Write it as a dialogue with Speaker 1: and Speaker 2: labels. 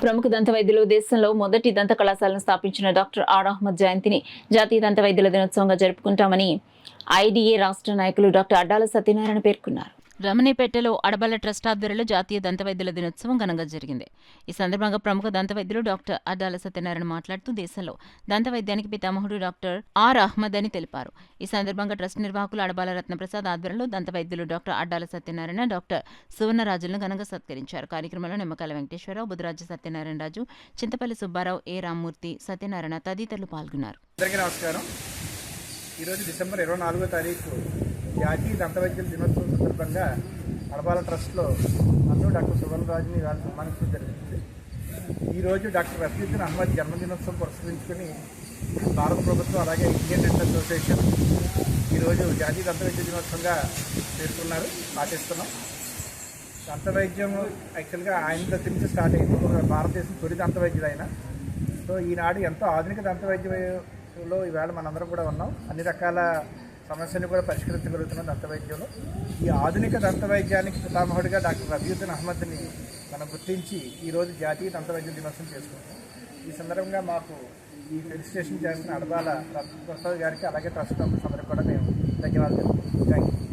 Speaker 1: ప్రముఖ దంత వైద్యులు దేశంలో మొదటి దంత కళాశాలను స్థాపించిన డాక్టర్ ఆర్ అహ్మద్ జయంతిని జాతీయ దంత వైద్యుల దినోత్సవంగా జరుపుకుంటామని ఐడీఏ రాష్ట్ర నాయకులు డాక్టర్ అడ్డాల సత్యనారాయణ పేర్కొన్నారు. రమణిపేటలో అడబల ట్రస్ట్ ఆధ్వర్యంలో జాతీయ దంత వైద్యుల దినోత్సవం ఘనంగా జరిగింది. ఈ సందర్భంగా ప్రముఖ దంత వైద్యులు డాక్టర్ అడ్డాల సత్యనారాయణ మాట్లాడుతూ దేశంలో దంత వైద్యానికి పితామహుడు డాక్టర్ ఆర్ అహ్మద్ అని తెలిపారు. ఈ సందర్భంగా ట్రస్ట్ నిర్వాహకులు అడబాల రత్నప్రసాద్ ఆధ్వర్యంలో దంత వైద్యులు డాక్టర్ అడ్డాల సత్యనారాయణ, డాక్టర్ సువర్ణరాజులను ఘనంగా సత్కరించారు. కార్యక్రమంలో నిమ్మకాయల వెంకటేశ్వరరావు, బుధరాజు సత్యనారాయణ రాజు, చింతపల్లి సుబ్బారావు, ఏ రామ్మూర్తి, సత్యనారాయణ తదితరులు పాల్గొన్నారు.
Speaker 2: ఈరోజు డిసెంబర్ 24వ తారీఖు జాతీయ దంత వైద్యుల దినోత్సవం సందర్భంగా అడబాల ట్రస్ట్లో నన్ను డాక్టర్ సువర్ణరాజుని వాళ్ళు సన్మానించడం జరిగింది. ఈరోజు డాక్టర్ రఫీద్దీన్ అహ్మద్ జన్మదినోత్సవం పురస్కరించుకొని భారత ప్రభుత్వం అలాగే ఇండియన్ డెంటల్ అసోసియేషన్ ఈరోజు జాతీయ దంత వైద్య దినోత్సవంగా పేర్కొన్నారు, పాటిస్తున్నాం. దంత వైద్యం యాక్చువల్గా ఆయన దగ్గర నుంచి స్టార్ట్ అయింది. భారతదేశం తొలి దంత వైద్యుడు ఆయన. సో ఈనాడు ఎంతో ఆధునిక దంత వైద్యంలో ఈవేళ మనందరం కూడా ఉన్నాం. అన్ని రకాల సమస్యలు కూడా పరిష్కరించగలుగుతున్నాం దంత వైద్యంలో. ఈ ఆధునిక దంత వైద్యానికి పితామహుడిగా డాక్టర్ రఫీద్దీన్ అహ్మద్ని మనం గుర్తించి ఈరోజు జాతీయ దంత వైద్య దినోత్సవం చేసుకుంటాం. ఈ సందర్భంగా మాకు ఈ ఫెలిసిటేషన్ చేసిన అడబాల రత్నప్రసాద్ గారికి అలాగే ట్రస్ట్ మెంబర్స్ అందరికీ కూడా మేము ధన్యవాదాలు తెలుపుతున్నాం. Thank you.